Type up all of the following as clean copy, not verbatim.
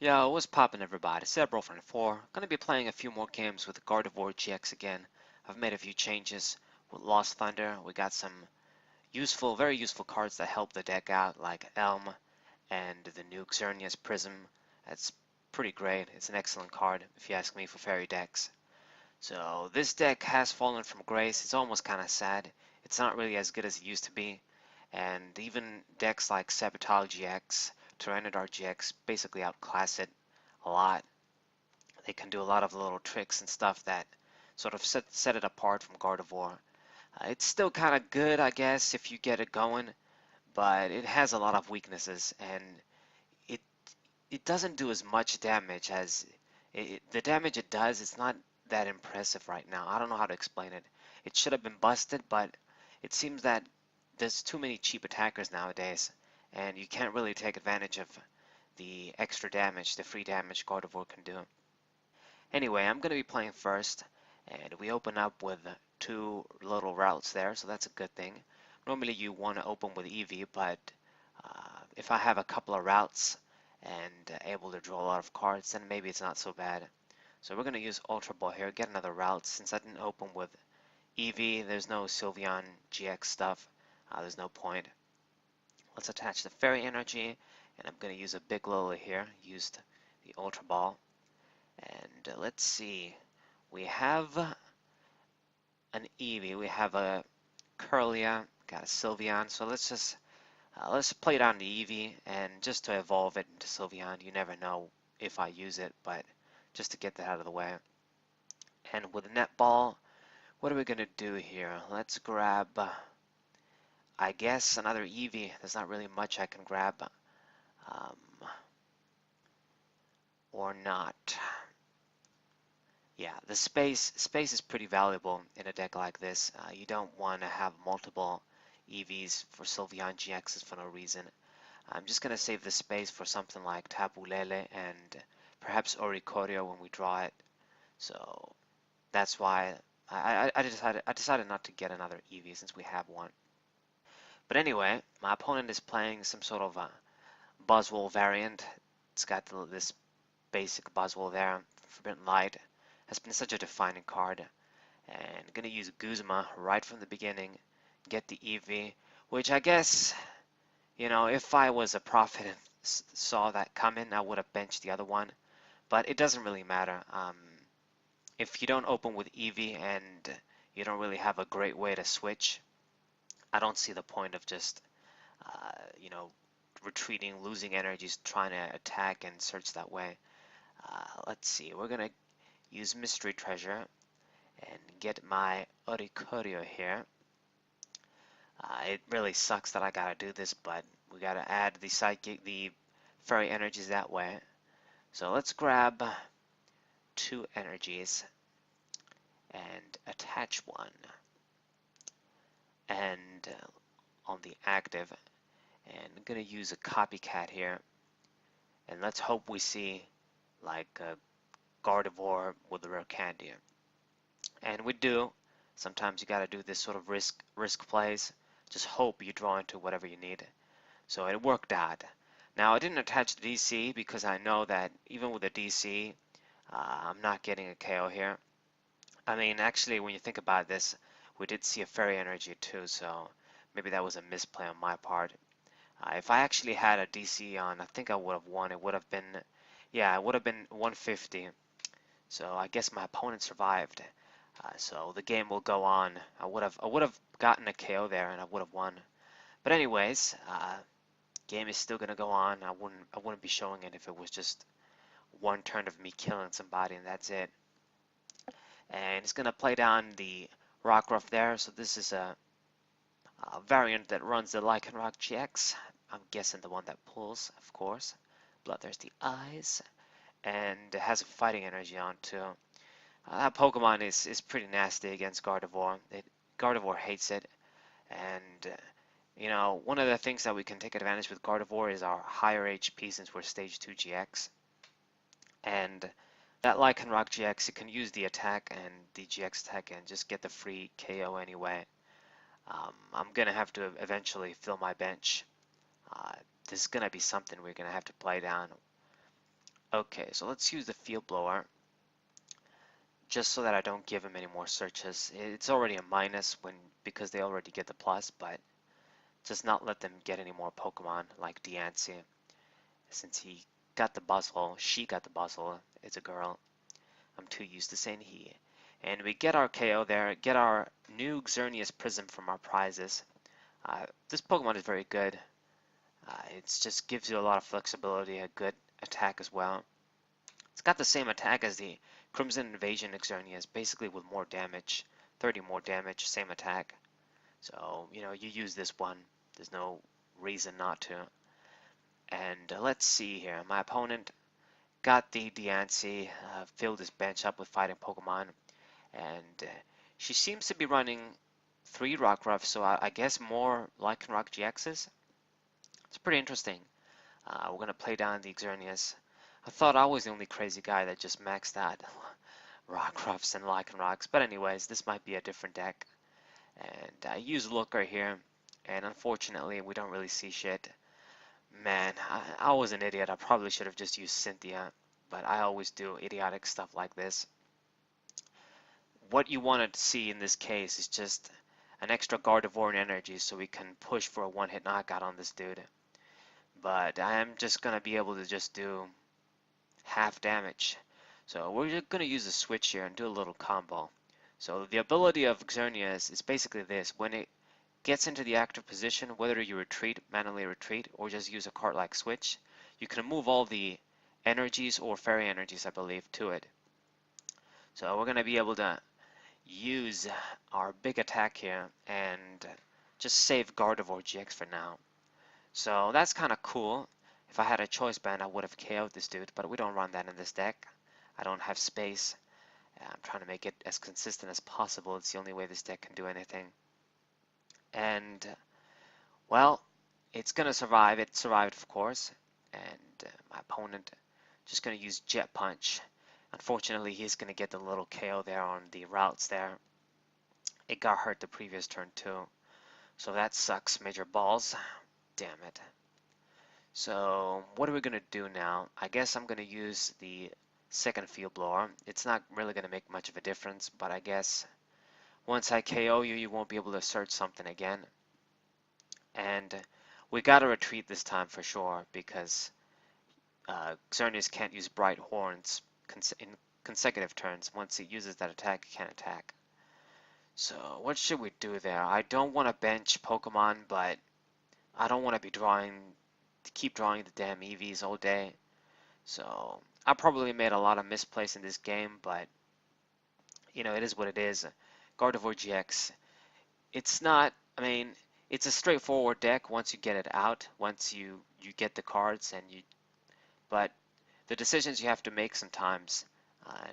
Yo, what's poppin' everybody? Sceptile4. Gonna be playing a few more games with Gardevoir GX again. I've made a few changes with Lost Thunder. We got some useful, very useful cards that help the deck out, like Elm and the new Xerneas Prism. That's pretty great. It's an excellent card, if you ask me, for fairy decks. So this deck has fallen from grace. It's almost kind of sad. It's not really as good as it used to be. And even decks like Sceptile GX, Tyranitar GX basically outclass it a lot. They can do a lot of little tricks and stuff that sort of set it apart from Gardevoir. It's still kind of good, I guess, if you get it going, but it has a lot of weaknesses, and it it doesn't do as much damage as the damage it does. It's not that impressive right now. I don't know how to explain it. It should have been busted, but it seems that there's too many cheap attackers nowadays, and you can't really take advantage of the extra damage, the free damage Gardevoir can do. Anyway, I'm going to be playing first, and we open up with two little routes there, so that's a good thing. Normally you want to open with EV, but if I have a couple of routes and able to draw a lot of cards, then maybe it's not so bad. So we're going to use Ultra Ball here, get another route. Since I didn't open with EV, there's no Sylveon GX stuff. There's no point. Let's attach the Fairy Energy, and I'm going to use a Big Lily here. Used the Ultra Ball. And let's see. We have an Eevee, we have a Curlia, got a Sylveon. So let's play down the Eevee, and just to evolve it into Sylveon. You never know if I use it, but just to get that out of the way. And with Netball, what are we gonna do here? Let's grab, I guess, another Eevee. There's not really much I can grab, um, or not. Yeah, the space is pretty valuable in a deck like this. You don't want to have multiple EVs for Sylveon GXs for no reason. I'm just going to save the space for something like Tapu Lele and perhaps Oricorio when we draw it. So that's why I decided not to get another EV since we have one. But anyway, my opponent is playing some sort of a Buzzwole variant. It's got this basic Buzzwole there, Forbidden Light. Has been such a defining card, and gonna use Guzma right from the beginning, get the EV, which I guess, you know, if I was a prophet and saw that coming, I would have benched the other one, but it doesn't really matter. If you don't open with EV and you don't really have a great way to switch, I don't see the point of just, you know, retreating, losing energies, trying to attack and search that way. Let's see, we're gonna use Mystery Treasure and get my Oricorio here. It really sucks that I gotta do this, but we gotta add the psychic, the fairy energies that way. So let's grab two energies and attach one. And on the active, and I'm gonna use a copycat here. And let's hope we see like a Gardevoir with the rare candy. And we do. Sometimes you gotta do this sort of risk plays. Just hope you draw into whatever you need. So it worked out. Now I didn't attach the DC because I know that even with the DC, I'm not getting a KO here. I mean, actually, when you think about this, we did see a Fairy Energy too, so maybe that was a misplay on my part. If I actually had a DC on, I think I would have won. It would have been, yeah, it would have been 150. So I guess my opponent survived. So the game will go on. I would have gotten a KO there, and I would have won. But anyways, game is still gonna go on. I wouldn't be showing it if it was just one turn of me killing somebody and that's it. And it's gonna play down the Rockruff there. So this is a variant that runs the Lycanroc GX. I'm guessing the one that pulls, of course. Bloodthirsty Eyes, and has a fighting energy on too. That Pokemon is pretty nasty against Gardevoir. Gardevoir hates it, and you know, one of the things that we can take advantage with Gardevoir is our higher HP since we're Stage 2 GX. And that Lycanroc GX, it can use the attack and the GX attack and just get the free KO anyway. I'm gonna have to eventually fill my bench. This is gonna be something we're gonna have to play down. Okay, so let's use the field blower just so that I don't give him any more searches. It's already a minus because they already get the plus, but just not let them get any more Pokemon like Diancie, since he got the Buzzwole, she got the Buzzwole, it's a girl. I'm too used to saying he. And we get our KO there, get our new Xerneas Prism from our prizes. This Pokemon is very good. It just gives you a lot of flexibility, a good attack as well. It's got the same attack as the Crimson Invasion Xerneas, basically with more damage, 30 more damage, same attack. So, you use this one. There's no reason not to. And let's see here. My opponent got the Diancie, filled his bench up with fighting Pokemon, and she seems to be running 3 Rockruff, so I guess more Lycanroc GXs. It's pretty interesting. We're going to play down the Xerneas. I thought I was the only crazy guy that just maxed out Rockruffs and Lycanrocs, but anyways, this might be a different deck. And I use Looker here, and unfortunately we don't really see shit. Man, I was an idiot. I probably should have just used Cynthia, but I always do idiotic stuff like this. What you want to see in this case is just an extra Gardevoir and energy so we can push for a one-hit knockout on this dude. But I am just going to be able to just do half damage. So we're just going to use a switch here and do a little combo. So the ability of Xerneas is basically this. When it gets into the active position, whether you retreat, manually retreat, or just use a cart-like switch, you can move all the energies or fairy energies, I believe, to it. So we're going to be able to use our big attack here and just save Gardevoir GX for now. So that's kind of cool. If I had a choice band, I would have KO'd this dude, but we don't run that in this deck. I don't have space. I'm trying to make it as consistent as possible. It's the only way this deck can do anything. And, well, it's going to survive. It survived, of course. And my opponent just going to use Jet Punch. Unfortunately, he's going to get the little KO there on the routes there. It got hurt the previous turn too. So that sucks major balls. Damn it. So what are we going to do now? I guess I'm going to use the second field blower. It's not really going to make much of a difference, but I guess once I KO you, you won't be able to search something again. And we got to retreat this time for sure because Xerneas can't use Bright Horns in consecutive turns. Once it uses that attack, it can't attack. So what should we do there? I don't want to bench Pokemon, but I don't want to be keep drawing the damn EVs all day. So I probably made a lot of misplays in this game, but it is what it is. Gardevoir GX. It's not, I mean, it's a straightforward deck once you get it out, once you get the cards but the decisions you have to make sometimes,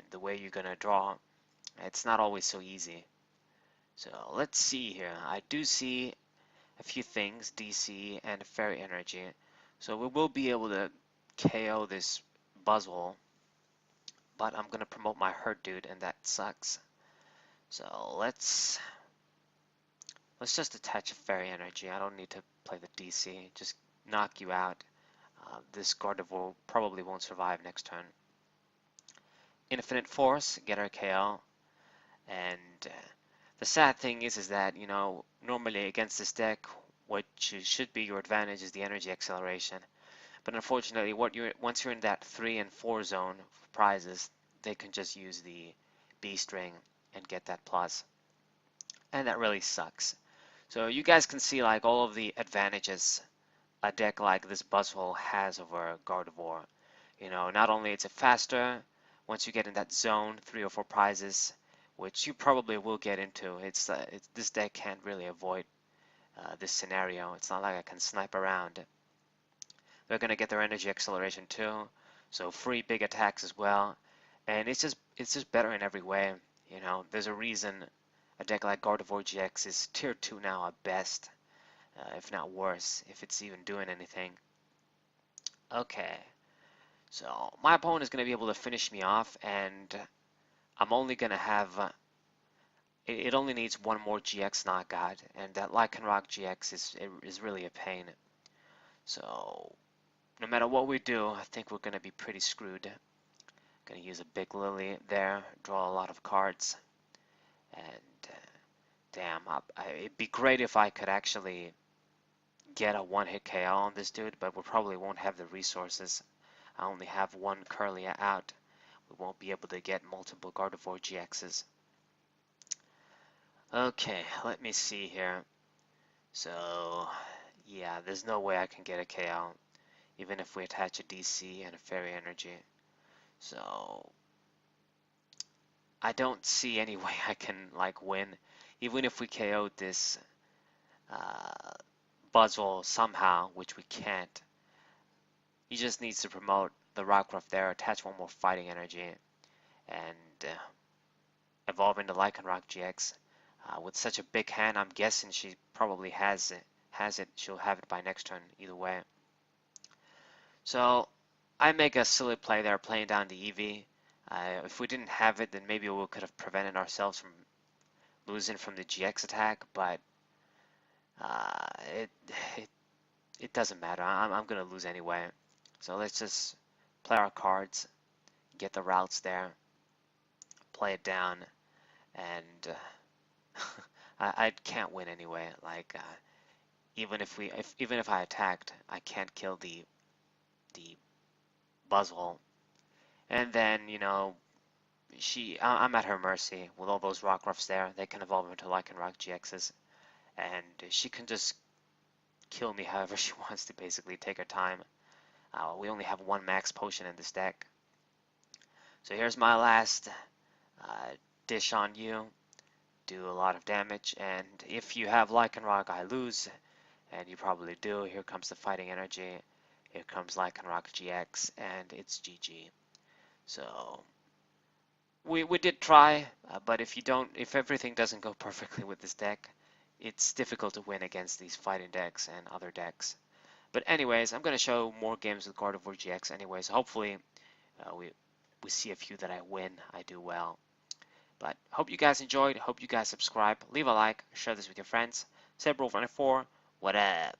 the way you're gonna draw, it's not always so easy. So let's see here. I do see a few things, DC and Fairy Energy. So we will be able to KO this Buzzwole, but I'm gonna promote my hurt dude, and that sucks. So let's just attach a Fairy Energy. I don't need to play the DC. Just knock you out. This Gardevoir probably won't survive next turn. Infinite Force, get our KO, and the sad thing is that normally against this deck, what should be your advantage is the energy acceleration. But unfortunately, once you're in that 3 and 4 zone for prizes, they can just use the B string and get that plus. And that really sucks. So you guys can see like all of the advantages a deck like this Buzzwole has over Gardevoir. Not only is it faster, once you get in that zone, 3 or 4 prizes, which you probably will get into, this deck can't really avoid this scenario. It's not like I can snipe around. They're going to get their energy acceleration too, so free big attacks as well, and it's just better in every way. There's a reason a deck like Gardevoir GX is tier 2 now at best, if not worse, if it's even doing anything. Okay, so my opponent is going to be able to finish me off, and I'm only going to have it only needs one more GX knockout, and that Lycanroc GX is really a pain. So no matter what we do, I think we're going to be pretty screwed. Going to use a big Lily there, draw a lot of cards, and damn, it'd be great if I could actually get a one-hit KO on this dude, but we probably won't have the resources. I only have one Curlia out. We won't be able to get multiple Gardevoir GXs. Okay, let me see here. So, yeah, there's no way I can get a KO, even if we attach a DC and a Fairy Energy. So, I don't see any way I can, like, win. Even if we KO'd this Buzzwole somehow, which we can't. He just needs to promote the Rockruff there, attach one more Fighting Energy, and evolve into Lycanroc GX. With such a big hand, I'm guessing she probably has it. She'll have it by next turn either way. So I make a silly play there, playing down the EV. If we didn't have it, then maybe we could have prevented ourselves from losing from the GX attack, but uh, it, it doesn't matter. I'm going to lose anyway. So let's just play our cards, get the routes there, play it down, and I can't win anyway. Like even if I attacked, I can't kill the Buzzwole. And then I'm at her mercy with all those Rockruffs there. They can evolve into Lycanroc GXs, and she can just kill me however she wants to. Basically, take her time. We only have one max potion in this deck. So here's my last dish on you. Do a lot of damage, and if you have Lycanroc, I lose, and you probably do. Here comes the Fighting Energy. Here comes Lycanroc GX, and it's GG. So we did try, but if everything doesn't go perfectly with this deck, it's difficult to win against these fighting decks and other decks. But anyways, I'm going to show more games with Gardevoir GX anyways. Hopefully we see a few that I win, I do well. But hope you guys enjoyed, hope you guys subscribe, leave a like, share this with your friends. Sceptile 4, what up?